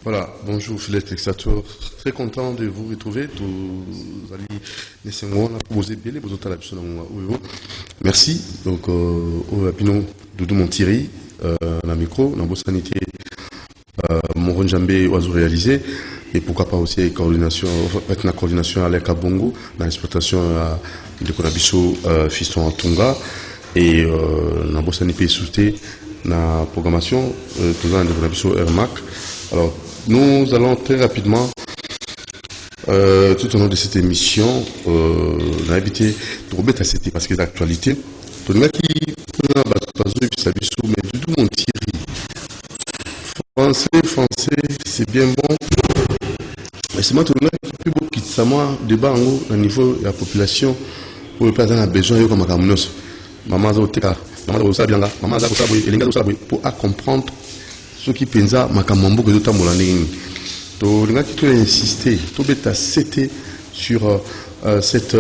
Voilà, bonjour fidèles téléspectateurs, très content de vous retrouver. Merci. Donc, au Pino Doudou Monthiri, la micro, dans vos sanité, mon Njambé oiseau réalisé, et pourquoi pas aussi coordination, la coordination à l'Ekabongo, dans l'exploitation de Konabiso, Fiston Tonga, et dans vos sanité souté, dans la programmation, toujours dans Konabiso Ermac. Alors, nous allons très rapidement, tout au long de cette émission, on a évité de remettre à cette parce que l'actualité, tout le monde qui mais du tout mon Thierry. Français, c'est bien bon. Mais c'est moi tout le monde qui peut beaucoup quitter ça, moi, débat en haut, au niveau de la population, pour ne pas avoir besoin de comme un maman Zoteka, maman Zoteka, maman Zoteka, pour comprendre ce qui pensa makamambo que d'autres moulani. Donc, les gens qui ont insisté, tout bêta c'était sur cette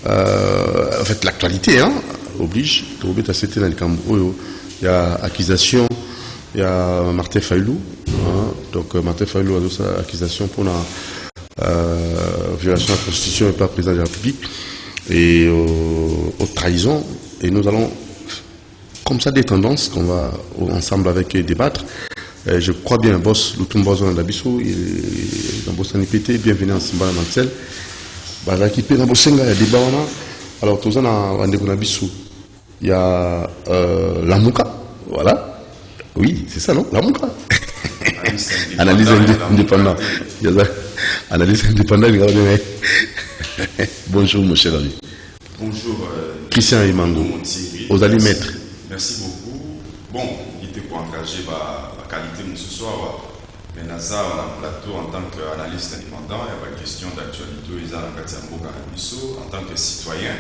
en fait l'actualité, hein, oblige. Tout bêta c'était dans le Cambo. Il y a accusation, il y a Martin Fayoulou, hein, donc Martin Fayoulou a sa accusation pour la violation de la Constitution et pas président de la République et aux trahisons. Et nous allons comme ça des tendances qu'on va ensemble avec débattre. Je crois bien, boss, le Tumbozo dans l'Abisso, dans Boss Nipété, bienvenue en Simbala Mansel. Bah, qui peut dans Bossenga, il y a des débats. Alors, tout ça, dans l'Abisso, il y a la Mouka, voilà. Oui, c'est ça, non? La Mouka. Analyse indépendante. Analyse indépendante, bonjour, mon cher ami. Bonjour, Christian Imango. Aux amis maîtres. Merci beaucoup. Bon, il était pour engager ma qualité ce soir. Mais Naza, on a un plateau en tant qu'analyste indépendant. Il y a une question d'actualité. Ils ont en tant que citoyen.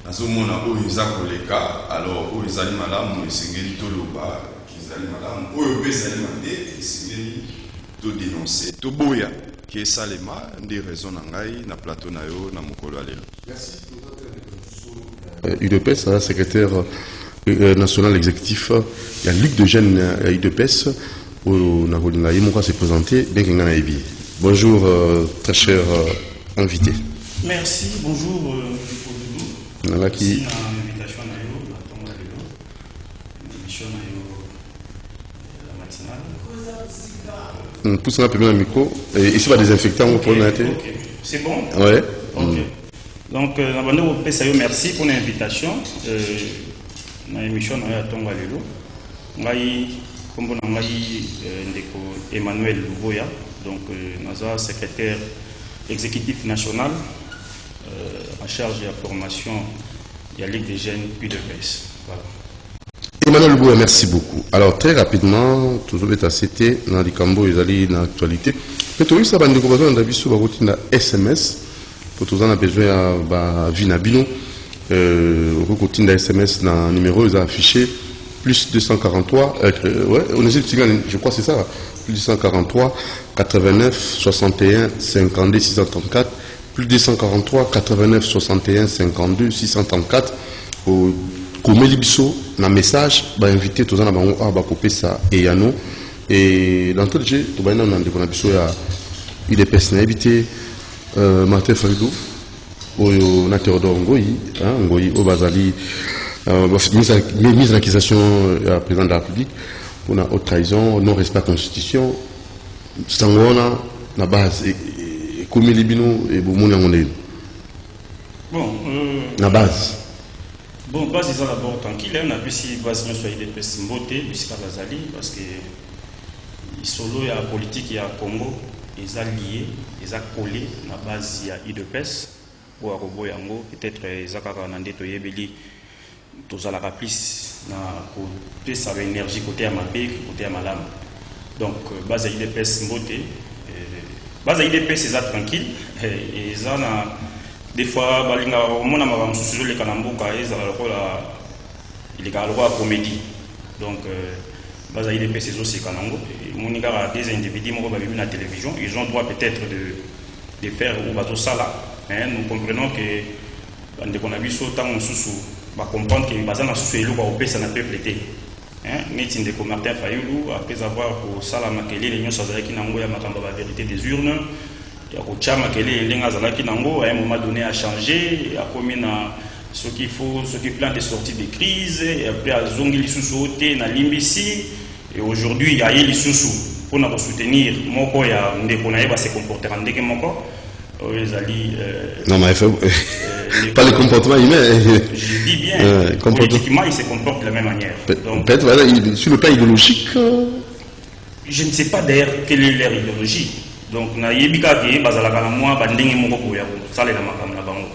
Nazo mona o ils ont les cas. Alors, o ils ont malam, o ils toloba, ils ont malam, o ils ont mandé, ils ont dénoncé. Toboya, qui est salema, des raisons n'angai, na plateau nayo, na mokolo alelo. Merci. UDPS, secrétaire national exécutif, il y a Ligue de jeunes UDPS, où Naholinga s'est présenté, bien qu'il y ait un. Bonjour, très cher invité. Merci, bonjour. Merci. On pousse un peu le micro. Et ici, il y a des infectants pour nous. C'est bon? Oui. Ok. Donc, merci pour l'invitation. Dans l'émission de Tonga Lelo. Comme vous l'avez Emmanuel Louvoya, donc Naza, secrétaire exécutif national en charge de la formation de la Ligue des jeunes UDPS. Voilà. Emmanuel Louvoya, merci beaucoup. Alors, très rapidement, toujours est cité dans les Cambo et dans l'actualité. Peut-être ça va nous proposer un avis sur la routine de SMS. Pour tous, on a besoin de Vinabino. Routine de SMS dans le numéro, ils ont affiché plus 243. Ouais, on est, je crois que c'est ça. Plus 243, 89, 61, 52, 634. Plus 243, 89, 61, 52, 634. Comme Elibiso, dans le message, va inviter tous les gens à couper ça et à nous. Et dans tout le jeu, tout le monde il est personne invité. Martin Fayoulou, au Théodore Ngoyi, au Bazali, mise en accusation à président de la République pour la haute trahison, non-respect de la Constitution, Sangona, la base, et comme Libino et Boumouni Amonde. Bon, la base. Bon, base, ils ont d'abord tranquille, on a vu si base nous soit des personnes votées, jusqu'à Bazali, parce que solo, il y a la politique, il y a le Congo. Ils ont lié, ils ont collé la base il y a UDPS pour Arobo Yango, peut-être ils ont nandé to yebeli to za la plus na côté ça énergie côté à Mabé, côté à Malam. Donc base UDPS mboté, base UDPS ils sont tranquille et ils ont des fois balinga mona maram sous le kanamboka ils ont il est à la comédie. Donc base UDPS ils aussi kanango. Des individus qui ont la télévision, ils ont droit peut-être de faire ou bateau ça là. Nous comprenons que quand on a vu ça, on va comprendre que les gens sous le peuple n'a pas prêté. neti ndeko Martin Fayulu après avoir kosala makelele nyonso azalaki nango ya makambo ya vérité des urnes ya kotia makelele ndenge azalaki nango à un moment donné a changé akomi na ce qu'il faut, ce qui plan de sortie de crise et après azongi lisusu ote na limbisi et aujourd'hui ya ye lisusu pour na soutenir moko ya ndeko na ye ba se comporter ndenge moko ezali non mais pas le comportement humain. Je dis bien, politiquement, il se comporte de la même manière. Peut-être, voilà, sur le plan idéologique. Je ne sais pas d'ailleurs quelle est leur idéologie. Donc, na yebika ke bazalaka na moi bandenge moko boya ça les makam na bango.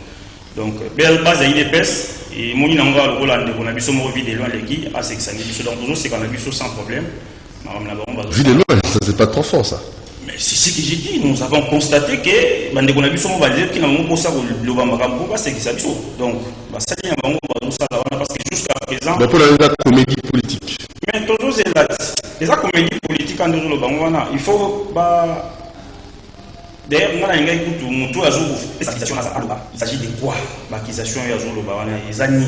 Donc, belle base IDPS et moni nanga lokola ndeko na biso moko vide loin leki a c'est que ça biso donc toujours c'est qu'on a biso sans problème. Makam na bango vide loin, ça c'est pas trop fort ça. Mais c'est ce que j'ai dit, nous avons constaté que bandeko na biso mo balé ki na mo posa ko loba makambo ba c'est que ça biso. Donc, ba sali na bango ba ça là parce que jusqu'à présent mais pour la comédie politique. Mais toujours c'est là. Les comédies politiques en toujours le bango wana, il faut ba d'ailleurs ngana linga ikutu mutu azo accusation na aloba. Il s'agit de quoi? L'accusation ya zo loba wana ezani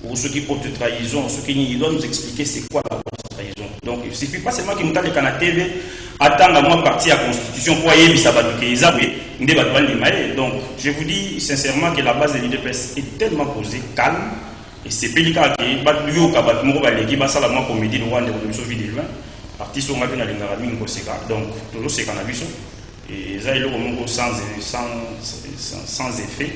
ou ceux qui portent trahison, ceux qui ils doivent nous expliquer c'est quoi la trahison. Donc il suffit pas seulement que mutale kana TV attendre à moi partir à la constitution pour y bisa batuke ezabwe ndé batwandi maé. Donc je vous dis sincèrement que la base de l'IDPS est tellement posée, calme et c'est pelika que batuyo ka batmo ba leki ba sala moi comédie de Rwanda de biso vidéo artiste on ngapena lingara mingi ko seka. Donc toujours c'est cannabis et ça il est sans effet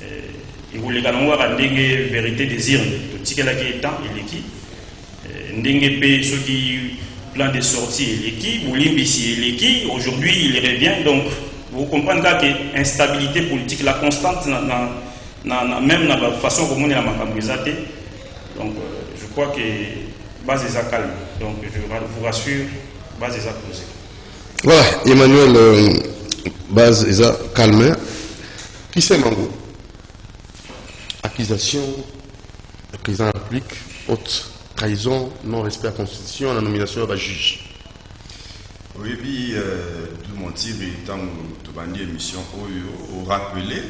et vous les canons à ndenge vérité désir tout tikela qui est temps et l'équipe ndenge pe ceux qui plan de sortie et l'équipe ou l'imbécile et l'équipe aujourd'hui il revient. Donc vous comprenez que instabilité politique la constante même dans la façon comment on est la macambrisate. Donc je crois que base est calme. Donc je vous rassure, base est posée. Voilà, Emmanuel base est calme. Qui c'est Mango? Accusation, le président de la République, haute trahison, non-respect à la Constitution, la nomination d'un juge. Oui, puis tout le monde tire tant que tu as dit émission au rappeler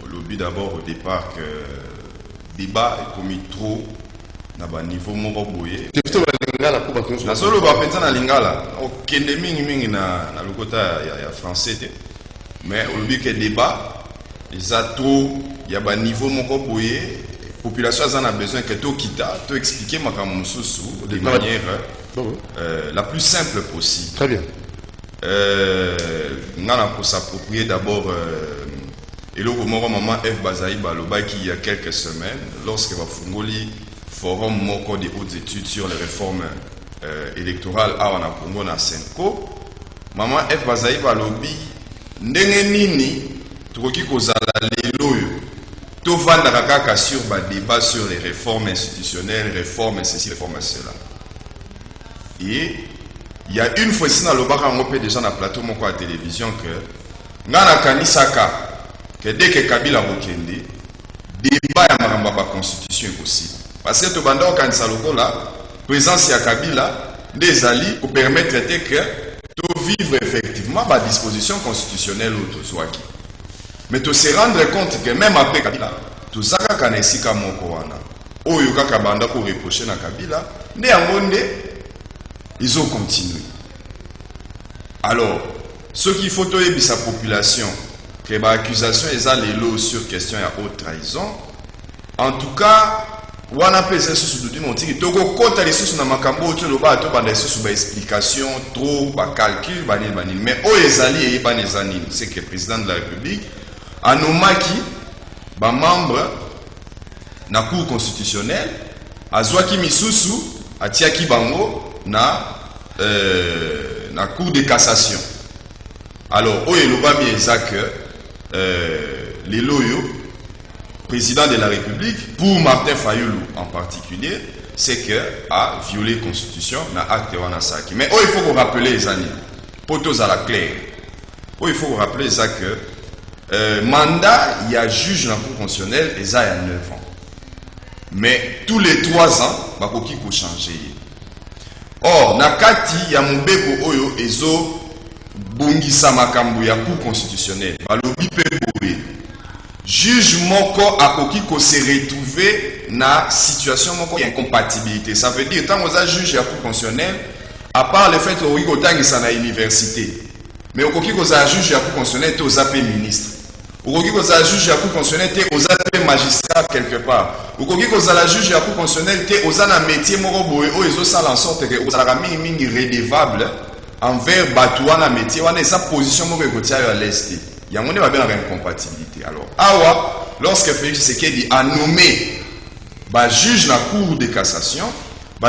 au lobby d'abord au départ que le débat est commis trop dans le niveau moko boye. Na solo ba pensa na lingala okende mingi na lokota ya français mais au lobby que débat ils a trop il y a ba niveau moko boye population a besoin que tu kita tu expliquer makambo mususu de manière la plus simple possible. Très bien. On a pour s'approprier d'abord et le maman F Bazaï Balobaki il y a quelques semaines lorsque va fungoli forum moko de hautes études sur les réformes électorales à wana Congo na Senko maman F Bazaï Balobi ndenge nini tukoki kozala lelo yo to vanda kaka sur ba débat sur les réformes institutionnelles réformes ceci réformes cela. Et il y a une fois ici dans le bar on peut déjà dans plateau moko à télévision que ngana kanisaka que dès que Kabila Rokende débat ya maramba ba constitution est possible parce que to banda kanisa lokola présence ya Kabila des alliés pour permettre que to vivre effectivement ba disposition constitutionnelle auto swaki mais to se rendre compte que même après Kabila to zaka kanesika moko wana oyo kaka banda ko reprocher na Kabila nde yango nde ils ont continué. Alors, ce qu'il faut toyer sa population, que l'accusation est à l'élo sur question de haute trahison, en tout cas, on a pesé sur ce document, il faut qu'on les sous na makambo, tu l'as to bande sous explication, trop, ba calcul, banil, mais au ezali et banezani, c'est que le président de la République, anomaki, ba membre, na cour constitutionnelle, azwaki misusu, atiaki bango, na cour de cassation. Alors, oye lobami ezak les loyo président de la République pour Martin Fayulu en particulier, c'est que a violé la constitution na acte wana saki. Mais il faut qu'on rappelle les années potos à la claire. Il faut qu'on rappelle ça que mandat il y a juge dans la cour constitutionnelle et ça il y a 9 ans. Mais tous les 3 ans, bakoki ko changer. Or, nakati ya mubeko oyo ezo bongisa makambo ya cour constitutionnelle. Balobi pe boye. juge moko akoki ko se retrouver na situation moko incompatibilité. Ça veut dire tant que juge ya cour constitutionnelle, à part le fait que okoki kotangisa na université, mais okoki ko za juge ya cour constitutionnelle te ozape ministre. Okoki ko za juge ya cour constitutionnelle te ozape magistrat quelque part. Okoki ko za la juge ya cour constitutionnelle te ozana métier moko boye o ezo sala en sorte que ozala mingi redevable envers batouana métier wana sa position moko ekotia yo à l'est. Il y a une incompatibilité. Alors, awa, lorsque Félix Tshisekedi a nommé juge la Cour de cassation,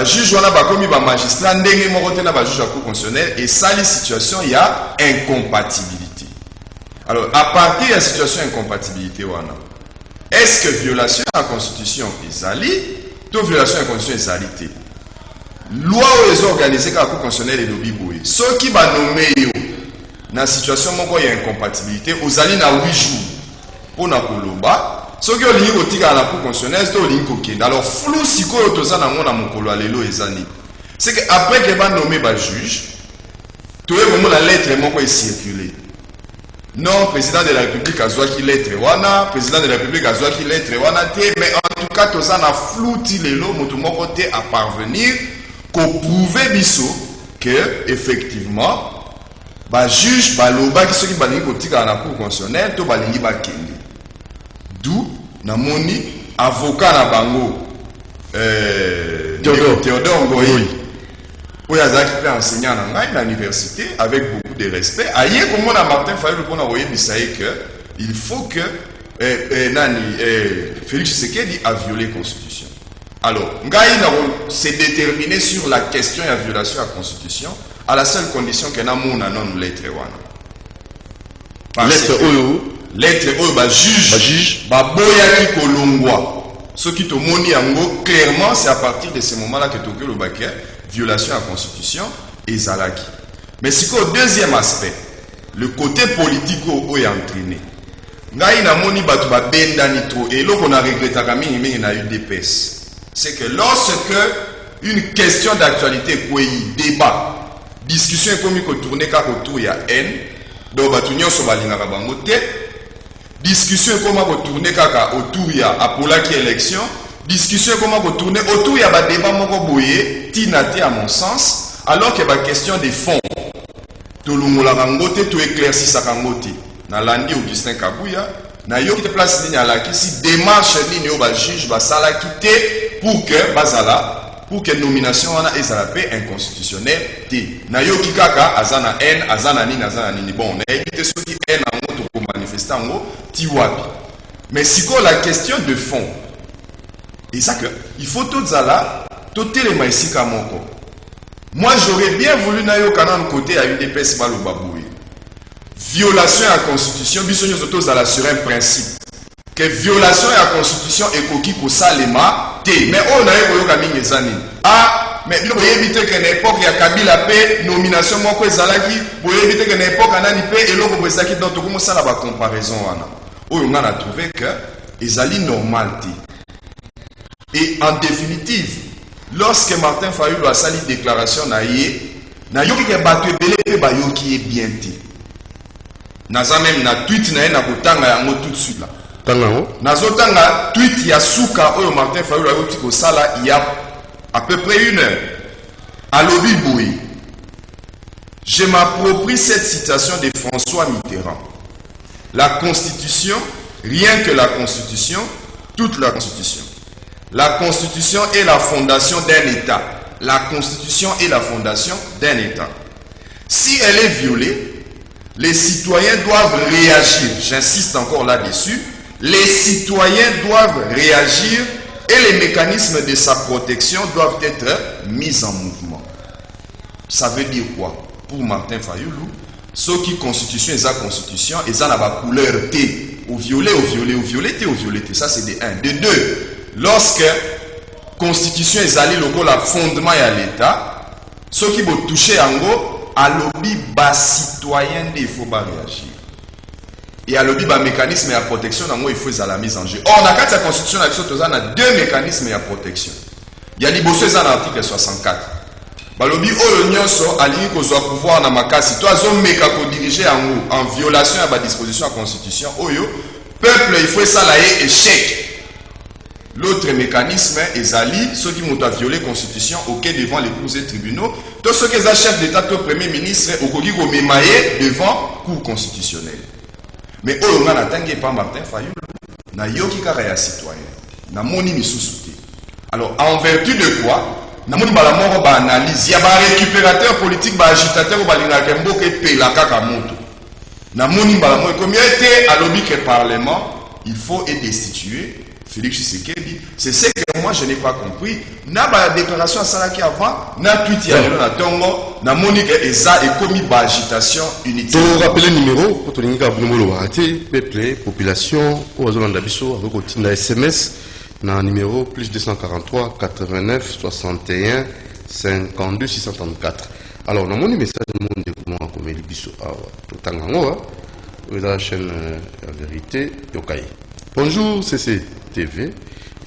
juge wana bakomi magistrat ndenge moko te na juge la Cour constitutionnelle, et ça les situations il y a incompatibilité. Alors, à partir de la situation incompatibilité wana, est-ce que violation de la Constitution est ali, ou violation de la Constitution est alité? Loi ou organisée par la Cour constitutionnelle et lobby boy. Ceux qui va nommer dans la situation moko ya incompatibilité, aux alliés na 8 jours pour na koloba, ceux qui ont lié au tigre à la Cour constitutionnelle, c'est au lié au alors flou si ko yotoza na ngona mokolo alelo ezani. C'est que après que va nommer juge, tout le monde la lettre moko est circulée. Non, président de la République a zoa qui lettre wana, président de la République a zoa qui lettre wana te, mais en tout cas toza na flou ti lelo moto moko te à parvenir ko prouver biso que effectivement juge baloba qui soki balingi kotika na cour constitutionnelle to balingi bakende. D'où namoni avocat na bango Théodore Ngoyi oyo azalaki mpe enseignant na ngai na université avec beaucoup de respect aye komona Martin Fayulu mpona koyebisa ye que il faut que Félix Tshisekedi a violé la constitution. Alors ngai na se déterminer sur la question de la violation de la constitution à la seule condition que na mona non lettre wana. Lettre oyo juge boya ki kolongwa. Ce qui te moni yango clairement c'est à partir de ce moment-là que tu le baquet violation de la constitution et zalaki. Mais si au deuxième aspect, le côté politique où est entraîné. Ngai na moni batu ba benda ni trop et là qu'on a regretté mingi na UDPS. C'est que lorsque une question d'actualité quoi débat discussion comme il tourner autour il y a haine donc batu nyonso balingaka bango te discussion comment tourner kaka autour il y a apolaki élection discussion comment tourner autour il y a ba débat moko boye tinate à mon sens alors que ba question des fonds to lungola kangote to éclairci sa kangote na landi Augustin Kabuya na yo qui te place ligne à la qui si démarche ligne au ba juge ba sala quitter pour que bazala pour que nomination wana ezala pe inconstitutionnel te na yo ki kaka azana haine azana nini bon na éviter ceux qui haine en moto pour manifester en haut ti wapi mais si quoi la question de fond et ça que il faut tout ça là tout téléma ici kamoko moi j'aurais bien voulu na yo kana côté à UDPS balo baboué violation à la constitution biso nyo tous à la sur un principe que violation à la constitution est koki ko salema te mais on a eu koyoka mingi ezani ah mais bilo éviter que n'époque ya Kabila pe nomination moko ezalaki bo éviter que n'époque anani pe eloko bozaki donc to komo sala ba comparaison wana oyo nga na trouvé que ezali normal te et en définitive lorsque Martin Fayulu a sali déclaration na yoki ke batu ebele pe ba yoki est bien te naza même na tweet na na kotanga yango tout de suite là nazotanga tweet ya suka oyo Martin Fayulu a yoti ko sala il y a à peu près 1 heure à Lobby Boui. Je m'approprie cette citation de François Mitterrand. La Constitution, rien que la Constitution, toute la Constitution. La Constitution est la fondation d'un État. La Constitution est la fondation d'un État. Si elle est violée, les citoyens doivent réagir. J'insiste encore là-dessus. Les citoyens doivent réagir et les mécanismes de sa protection doivent être mis en mouvement. Ça veut dire quoi? Pour Martin Fayulu, ce qui constitution et la constitution, ils ont la couleur T. Au violet, T, au violet, T. Ça c'est de 1. De 2, lorsque constitution est allée le la fondement à l'État, ce qui vont toucher en gros, à lobby bas citoyen, il faut pas réagir. Et à lobby bas mécanisme de protection, il faut la mise en jeu. Or, dans la constitution, il y a 2 mécanismes de protection. Il y a l'Ibosso dans l'article 64. Balobi oyo nyonso alingi kozwa pouvoir na makasi to azomeka ko diriger en violation à la disposition de la constitution oyo peuple il faut ça là échec. L'autre mécanisme est Ali, ceux qui ont violé la constitution auquel devant les cours et tribunaux, tous ceux qui sont chefs d'État, au premier ministre, au Kogi Gomemaye devant cour constitutionnelle. Mais on a attendu par Martin Fayulu, na yoki kara citoyen, na moni misusuti. Alors en vertu de quoi? Na moni bala moro ba analyse, ya ba récupérateur politique, ba agitateur ba linga kembo ke pela kaka moto. Na moni bala moro comme était à l'objet que parlement, il faut être destitué. Félix Tshisekedi, c'est ce que moi je n'ai pas compris. Na ba déclaration à Salaki avant, na tweet ya na tongo, na moni que eza et commis ba agitation inutile. Tu rappelles le numéro pour te dire que peuple, population, au Zolanda Bisso, avec le SMS, na numéro plus 243 89 61 52 634. Alors, dans mon message, je vais vous dire comment Bisso a tout le temps. Vous avez la chaîne La Vérité, Yokai. Bonjour, CCTV.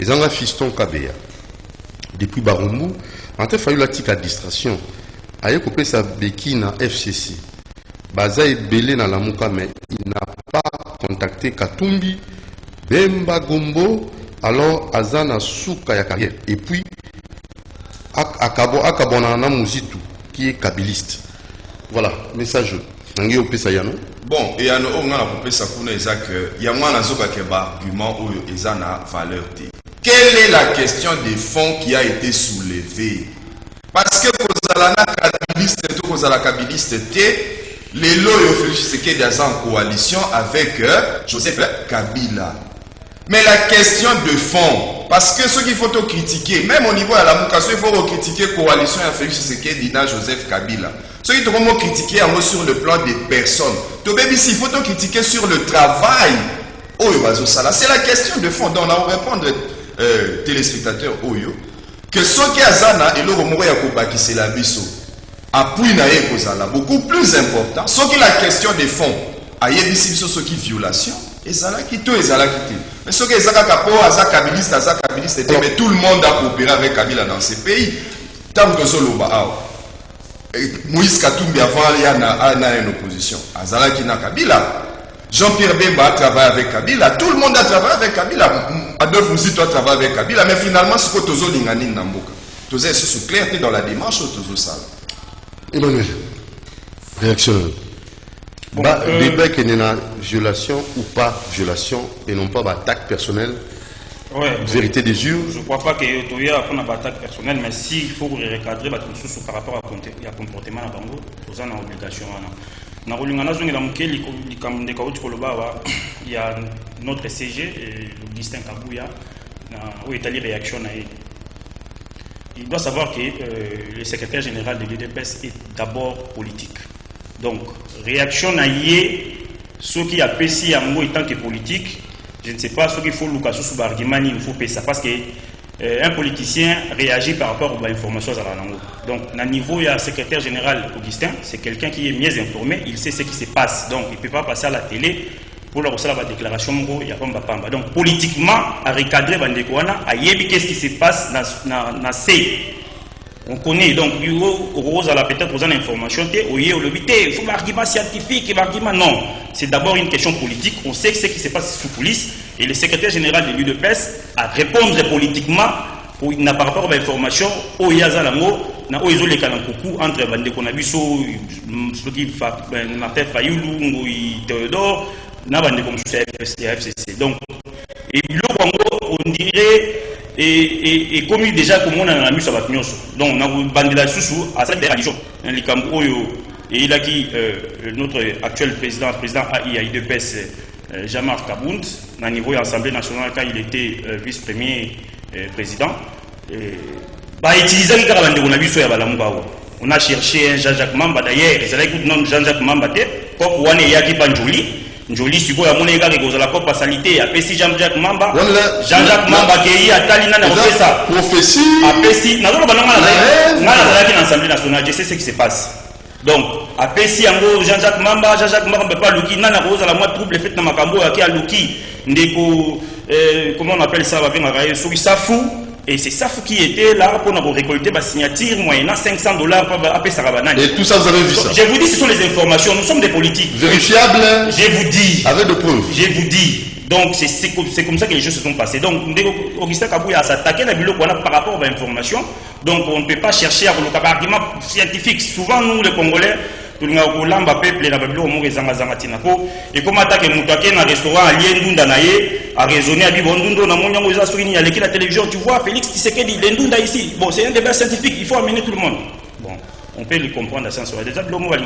Ils ont un fiston Kabea. Depuis Barumbu, en fait, il fallu la tique administration. Aïe, coupé sa béquille dans FCC. Baza est belé dans la mouka, mais il n'a pas contacté Katumbi, Bemba Gombo, alors Azana Souka ya carrière. Et puis, Akabonana Mouzitou, qui est kabiliste. Voilà, message. Bon, et on a coupé ça pour nous, il y a moins d'arguments où il y a valeur. Quelle est la question des fonds qui a été soulevée? Parce que vous avez la kabiliste, les lois Félix Tshisekedi en coalition avec Joseph Kabila. Mais la question de fond, parce que ce qu'il faut critiquer, même au niveau de la Moukasso, il faut critiquer la coalition avec Félix Tshisekedi et Joseph Kabila. Ce qu'il faut critiquer sur le plan des personnes. Il faut critiquer sur le travail. C'est la question de fond. Donc, on va répondre téléspectateurs que ce qui est Azana et le Romoro Yakuba qui c'est la biso. Appui na kozala beaucoup plus important. Ce qui est la question des fonds. Ayebisi ce qui violation. Ezala qui tout ezala qui. Mais ce qui est Zaka kabiliste, mais tout le monde a coopéré avec Kabila dans ces pays. Tant que Zoloba Moïse Katumbi avant il y a une opposition. Azala qui n'a Kabila. Jean-Pierre Bemba a travaillé avec Kabila. Tout le monde a travaillé avec Kabila. Adolphe Mouzito a travaillé avec Kabila. Mais finalement, c'est que Tozo Lingani Namboka. Tozo est sous clarté dans la démarche ou Tozo Sala. Emmanuel, réaction. Bon, débat qu'il y a une violation ou pas violation et non pas d'attaque personnelle. Ouais, vérité des yeux. Je ne crois pas qu'il y ait une attaque personnelle, mais s'il faut recadrer par rapport à comportement à Bango, vous avez une obligation. Il y a notre CG, Augustin Kabouya, où est allé réaction. Il doit savoir que le secrétaire général de l'UDPS est d'abord politique. Donc, réaction à ce qui a péché à moi en tant que politique, je ne sais pas ce qu'il faut sous argument, il faut payer ça parce que un politicien réagit par rapport aux informations à la langue. Donc, à niveau, il y a un secrétaire général Augustin, c'est quelqu'un qui est mieux informé, il sait ce qui se passe. Donc, il ne peut pas passer à la télé pour leur recevoir la déclaration, il n'y a pas de. Donc, politiquement, à recadrer Bandekouana, à Yebi, qu'est-ce qui se passe dans C. On connaît, donc, Rose a peut-être besoin d'informations, il faut un argument scientifique, un argument non. C'est d'abord une question politique, on sait ce qui se passe sous police, et le secrétaire général de l'UDPS à répondre politiquement par rapport à l'information, au Yazalango, na oizo le kalankuku entre Bandeko Nabiso, Martin Fayulu, Théodore, na Bandeko FCC. Donc, et on dirait. Et comme déjà comme on a mis sur la donc on a bandé la sous à cette religion et il a qui notre actuel président AIDPS Jean-Marc Kabound au niveau de l'Assemblée nationale quand il était vice-premier président utiliser on a cherché un Jean-Jacques Mamba d'ailleurs c'est Jean-Jacques Mamba pour on est yaki panjoli Njoli siko ya moneka ke kozala ko pasalité apesi Jean-Jacques Mamba qui a talina na ofesa prophétie apesi nazolo bananga na l'Assemblée nationale je sais ce qui se passe donc apesi yango Jean-Jacques Mamba peut pas luki na kozala moi trouble fait na makambo ya ki a luki ndeko comment on appelle ça va venir à soki safu. Et c'est ça qui était là pour nous récolter ma signature moyennant $500 pour appeler Sarabanani. Et tout ça, vous avez vu ça? Je vous dis, ce sont les informations. Nous sommes des politiques. Vérifiables? Je vous dis. Avec de preuves? Je vous dis. Donc c'est comme ça que les choses se sont passées. Donc Augustin Kabouya a s'attaqué par rapport à l'information. Donc on ne peut pas chercher à avoir un argument scientifique. Souvent nous les Congolais, et comme attaque un restaurant à Liendunda a raisonné à Bibondundo, à la télévision, tu vois, Félix Tshisekedi, Lendunda ici. Bon, c'est un débat scientifique, il faut amener tout le monde. Bon, on peut le comprendre à ce sens. Déjà, l'homme va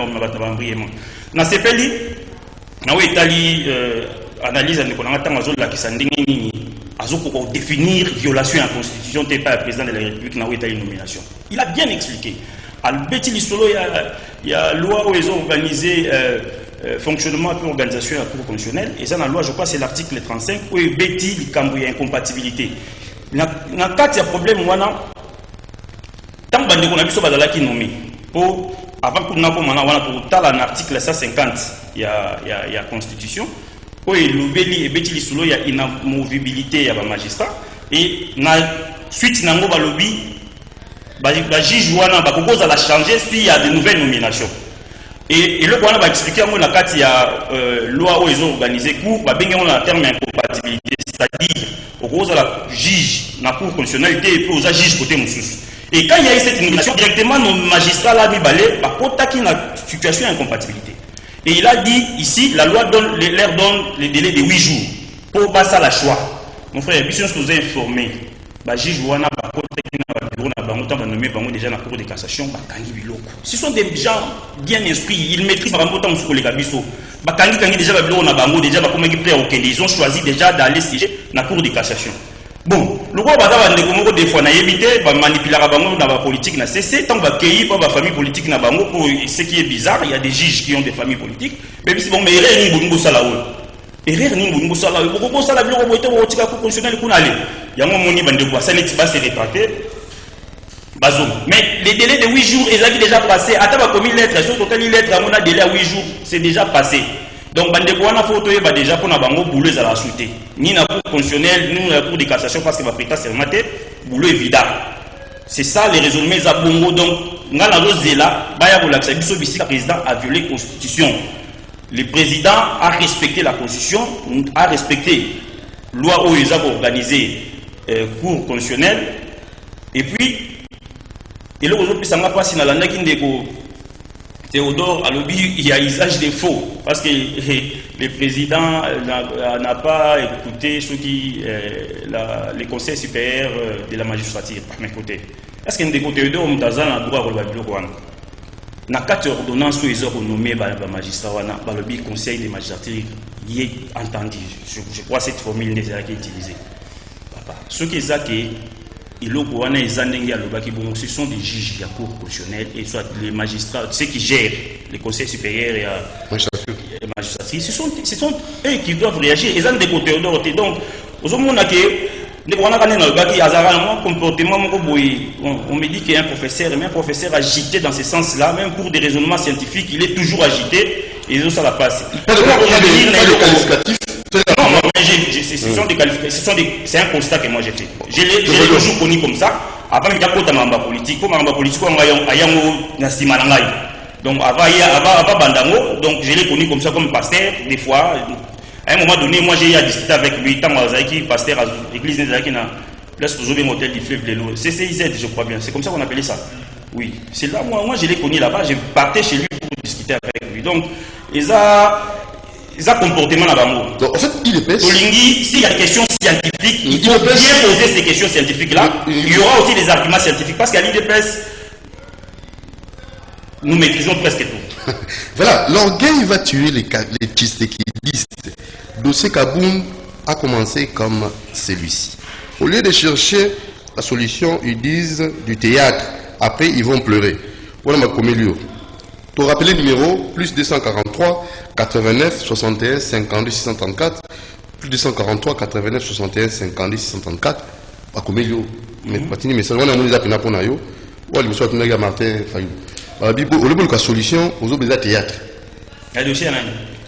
brièvement. Dans ces pays, dans l'Italie, analyse pour définir violation de la constitution de par le président de la République dans l'Italie nomination. Il a bien expliqué. Il y a une loi où ils ont organisé fonctionnement et organisation de la Cour constitutionnelle. Et ça, dans la loi, je crois, c'est l'article 35 où il y a incompatibilité. Dans le cas, il y a un problème. Tant que nous avons qui nommé avant que nous avons un article 150, il y a la Constitution. Où il y a une inamovibilité de magistrat. Et suite à la lobby, le juge va changer s'il y a de nouvelles nominations. Et le point va expliquer qu'il y a une loi où ils ont organisé cours, il y a un terme d'incompatibilité, c'est-à-dire au la juge dans la cour constitutionnelle et puis aux juges côté Moussous. Et quand il y a eu cette nomination, directement nos magistrats là mis balé, par contre qu'il y a une situation d'incompatibilité. Et il a dit ici, la loi leur donne les délais de 8 jours pour passer à la choix. Mon frère, si on nous a informé, le juge Wana déjà dans la Cour de cassation, ce sont des gens bien instruits, ils maîtrisent ils ont choisi déjà d'aller siéger dans la Cour de cassation. Bon, le roi des fois n'a évité, manipuler la politique n'a cessé, tant qu'il y a pas famille politique n'a pas pour ce qui est bizarre, il y a des juges qui ont des familles politiques, mais si bon, mais il y a un salaud. Erreur ni mbungu sala beaucoup sala bilo ko ite ko tika ko constitutionnel kuna ale yango moni bande ko ça n'est pas se rétracter bazom mais les délais de 8 jours ils avaient déjà passé ataba comme lettre sur total lettre on a délai à 8 jours c'est déjà passé donc bande ko wana photo yeba déjà pour na bango boulot za la souté ni na cour constitutionnel ni na cour de cassation parce que va prêter serment boulot évident c'est ça les raisonnements za bongo donc ngala rozela baya ko laksa biso bisika président a violé la constitution. Le président a respecté la constitution, a respecté la loi où ils ont organisé cours constitutionnel. Et puis, il y a passé dans la Théodore a lobby, il y a usage des faux. Parce que le président n'a pas écouté ce qui les conseils supérieurs de la magistrature, par mes côtés. Est-ce qu'il y a Théodore qui a le droit de le na 4 ordonnances qu'ils ont nommé les magistrats, le conseil des magistrats, il est entendu. Je crois que cette formule n'est pas utilisée. Ce qui est ça, ce sont des juges de la Cour constitutionnelle et soit les magistrats, ceux qui gèrent les conseils supérieurs et les magistrats. Ce sont eux qui doivent réagir. Ils ont des côtés d'autres. Donc, on me dit qu'il y a un professeur, mais un professeur agité dans ce sens-là, même pour des raisonnements scientifiques, il est toujours agité et ça la passe. Non, c'est un constat que moi j'ai fait. Je l'ai toujours connu comme ça. Avant, il y a un politique. Comme un politique, donc avant Bandango, donc je l'ai connu comme ça comme pasteur, des fois. À un moment donné, moi j'ai eu à discuter avec lui, tant que pasteur à l'église de place toujours un hôtel du fleuve de l'eau. CCIZ, je crois bien. C'est comme ça qu'on appelait ça. Oui. C'est là, moi je l'ai connu là-bas, j'ai parté chez lui pour discuter avec lui. Donc, ils ont comportement là-bas. Donc, en fait, il est pèse. S'il y a des questions scientifiques, il faut bien poser ces questions scientifiques-là. Il y aura aussi des arguments scientifiques. Parce qu'à l'IDPS, nous maîtrisons presque tout. Voilà, l'orgueil va tuer les tshisekidistes. Dossier Kaboum a commencé comme celui-ci. Au lieu de chercher la solution, ils disent du théâtre. Après, ils vont pleurer. Voilà ma comélio. Tu rappelles le numéro plus 243 89 61 52 634 plus 243 89 61 52 634 ma comélio. Mais patini mais ça on a mon zapina pour nayo. Ou le monsieur Tunaga Martin Fayou. Au lieu de la solution, aux autres théâtre. Il y a dossier là.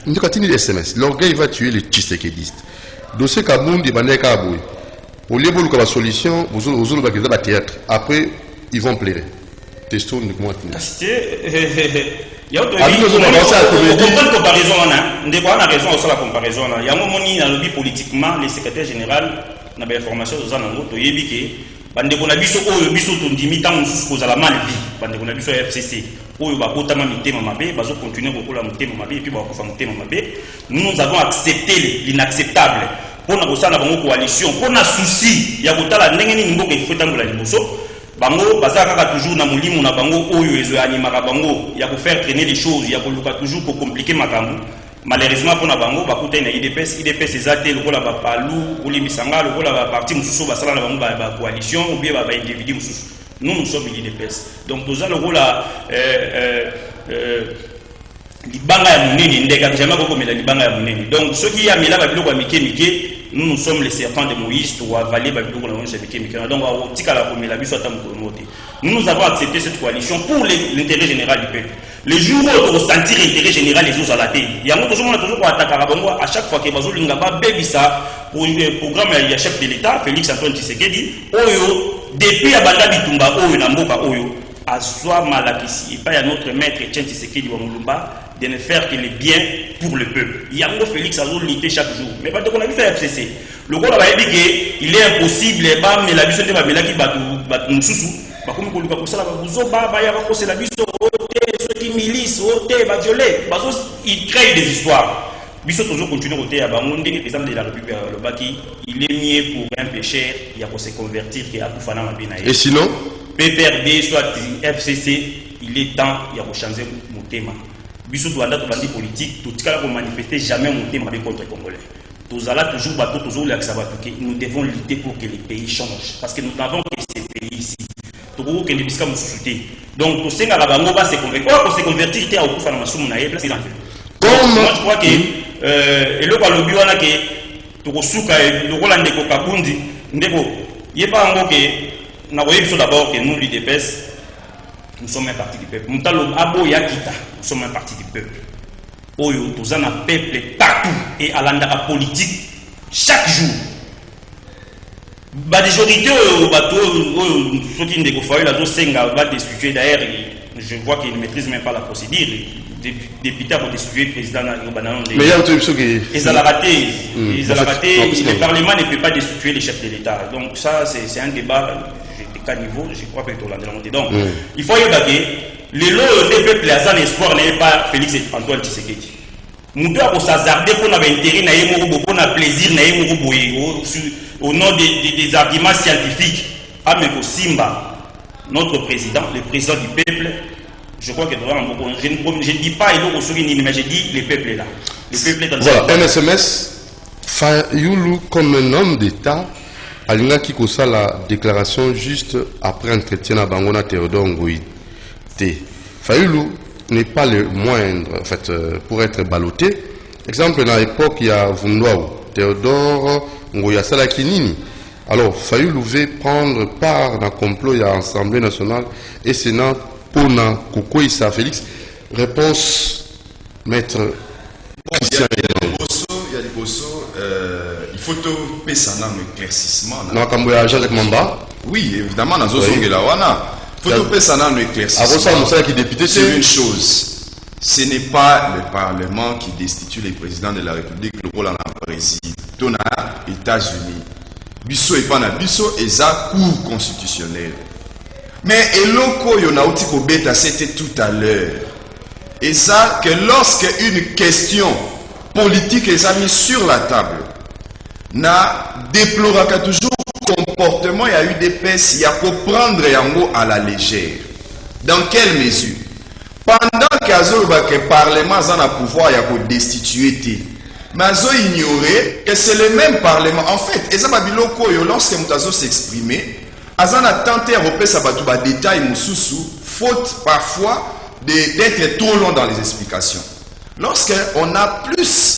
Nous continuons les SMS. L'orgueil va tuer les tshisekidistes. Dossier Kaboum de Bandé Kaboué. Au lieu de la solution, aux autres théâtre. Après, ils vont pleurer. Testons moi. Il y a autre comparaison, on a raison sur la comparaison. Il y a un moment dans le lobby politiquement, les secrétaires généraux, dans l'information aux anangos, il y a que bandeko na biso oyo biso tondimi tango mususu kozala mal vie bandeko na biso FCC oyo bakotama mitema mabe bazo continuer kokola mitema mabe et puis bakofa mitema mabe. Nous avons accepté l'inacceptable pour na kosala bango coalition pour na souci ya kotala ndenge nini mboka ifotambola liboso bango bazaka kaka toujours na molimo na bango oyo ezo animaka bango ya ko faire traîner les choses ya ko luka toujours ko compliquer makambo. Malheureusement pour na bango bakuta na IDPS ezate lokola ba palu olimbisanga lokola ba parti mususu basala na bango ba coalition ou bien ba individu mususu. Nous sommes l'IDPS. Donc tous le rôle libanga ya munene ndeka jamais ko komela libanga ya munene. Donc ceux qui amela ba biloko mike nous sommes les serpents de Moïse ou avaler ba biloko na mike. Donc au tikala komela biso ata mukonote. Nous avons accepté cette coalition pour l'intérêt général du peuple. Les jours où on sentir l'intérêt général les autres à la tête. Il y a toujours attaquer à chaque fois que Bazo Lingaba bébisa pour un programme il y a chef de l'État Félix Antoine Tshisekedi oyo depuis abanda bitumba oyo na mboka oyo aswa malakisi et pas à notre maître Etienne Tshisekedi wa Mulumba de ne faire que le bien pour le peuple. Il y a un Félix Azo lutter chaque jour. Mais pas de qu'on a vu faire FCC. Le gars va dire qu'il est impossible mais la biso de ba melaki batu mususu ba comme ko luka ko sala ba buzo ba ya ba ko c'est la biso ceux qui milice ba violer bazo il crée des histoires. Biso toujours continuer côté à bango ndenge président de la République le baki il est mieux pour un pécheur il a pour se convertir que à kufana mabina. Et sinon PPRD soit FCC il est temps il y a pour changer mon thème. Biso doit être bandi politique tout cas pour manifester jamais mon thème contre les Congolais. Tous allons toujours bateau toujours là que ça va piquer. Nous devons lutter pour que les pays changent parce que nous n'avons que ces pays ici. Tout que les biscuits nous soucier. Donc tout ça bango va se convertir. Pour se convertir t'es au kufana masumu na yebla c'est moi je crois que et le balobi wana ke tokosuka lokola ndeko kabundi ndeko yeba ngo ke na koyebiso d'abord que nous l'IDPS nous sommes un parti du peuple mutalo abo yakita nous sommes un parti du peuple oyo tozana peuple partout et à l'anda politique chaque jour ba majorité bato ceux qui ndeko fayo la zo senga va destituer d'ailleurs je vois qu'il ne maîtrise même pas la procédure. Député pour destituer le président de mais il y a un truc qui ils ont raté. Le Parlement ne peut pas destituer les chefs de l'État. Donc ça, c'est un débat de quel niveau, je crois que c'est la montée. Donc, il faut y aller. Les lots des peuples, un espoir n'est pas Félix Antoine Tshisekedi. Nous devons s'hasarder pour avoir intérêt, pour avoir plaisir, au nom des arguments scientifiques. Ameko Simba, notre président, le président du peuple, je crois que je ne dis pas mais je dis le peuple est là. Le peuple est dans voilà, un SMS, Fayoulou comme un homme d'État, Alinga Kikosa la déclaration juste après entretien à Bangona Théodore Ngoï. Fayoulou n'est pas le moindre en fait, pour être ballotté. Exemple, dans l'époque, il y a Vundwaou, Théodore Ngoï Salakinini. Alors, Fayoulou veut prendre part dans le complot à l'Assemblée nationale et Sénat. Pona Koko Issa Félix. Réponse, maître. Il y a des bossos, il faut que ça ait un éclaircissement. Jacques Mamba. Oui, évidemment, dans il faut que ça ait un éclaircissement. C'est une chose. Ce n'est pas le Parlement qui destitue les présidents de la République, le rôle en président. Dans les États-Unis, Bisso et Pana Bisso et la Cour constitutionnelle. Mais Eloko Yonauti Kobeta, c'était tout à l'heure. Et ça, que lorsque une question politique est mise sur la table, na déploraka toujours comportement, il y a eu des pèses, il y a pour prendre Yango à la légère. Dans quelle mesure? Pendant que le Parlement a le pouvoir, il y a pour destituer. Mais ils ignoraient que c'est le même Parlement. En fait, et ça, lorsque Moutazo s'exprimait, Azan a tenté à repérer ça des détails faute parfois d'être trop long dans les explications. Lorsqu'on a plus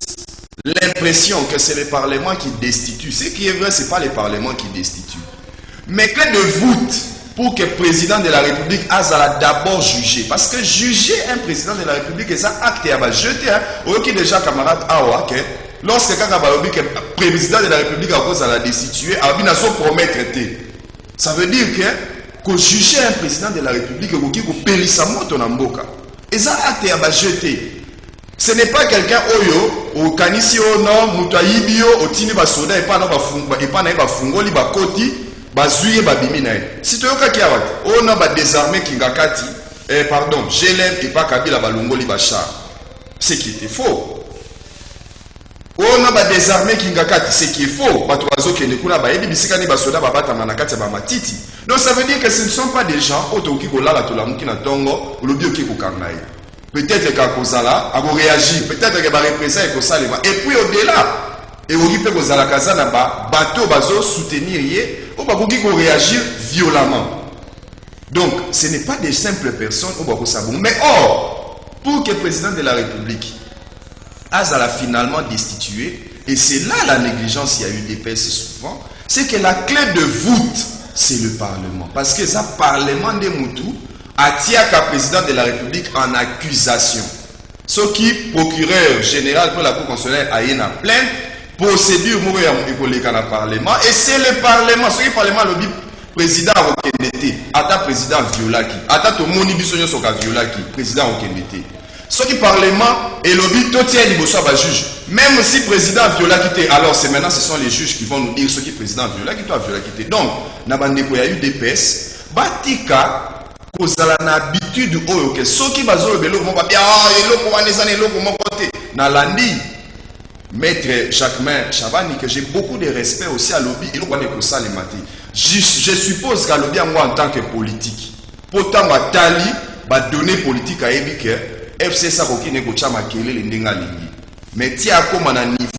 l'impression que c'est le Parlement qui destitue, ce qui est vrai, ce n'est pas le Parlement qui destitue. Mais clé de voûte pour que le président de la République a d'abord jugé. Parce que juger un président de la République, c'est un acte à jeter. Ok, déjà, camarade, lorsque le président de la République a destitué, il a promettre. Ça veut dire que juger un président de la République, il faut périr sa moto dans Mboka. Et ça acte ya jeté. Ce n'est pas quelqu'un oyo au kanisi ono mutu ayibio otini ba soda et pas na ba fungo et pas na ba fungoli ba koti ba zuye ba bimi na ye. Si toyoka ki awat ono ba désarmer kingakati pardon, Jelem et pas Kabila ba longoli ba char. Ce qui était faux. On a désarmé Kingakati, ce qui est faux. Donc ça veut dire que ce ne sont pas des gens qui peut-être qu'Akozala a réagi, peut-être qu'il va représailles et puis au-delà, et on peut que bateau bazo soutenir ou pas réagir violemment. Donc ce n'est pas des simples personnes mais or, pour que le président de la République Azala finalement destitué, et c'est là la négligence, il y a eu des pertes souvent, c'est que la clé de voûte, c'est le Parlement. Parce que ça, Parlement de Moutou, attire le président de la République en accusation. Ce qui, procureur général pour la Cour constitutionnelle, a une plainte, procédure pour le Parlement, et c'est le Parlement, ce qui est le Parlement, le président Okendete, ata président violaki, ata to moni bisonyo soka violaki, président Okendete. Ce qui parlement et lobby tout tient liboso ba juge. Même si président violaki, alors c'est maintenant ce sont les juges qui vont nous dire ce qui président violaki to violaki. Donc na bande ko ya eu des pes, batika kozala na habitude oyo ke soki bazolo belo mo ba eloko waneza na eloko mo côté na landi. Maître Jacquemain Chabani, que j'ai beaucoup de respect aussi à lobby, il doit être ça les matis. Je suppose qu'à lobby, moi en tant que politique, pourtant ma tali, ma donner politique à Ebike, FC Saroki n'est pas ma kele les ndinga lingi. Mais tia comme à un niveau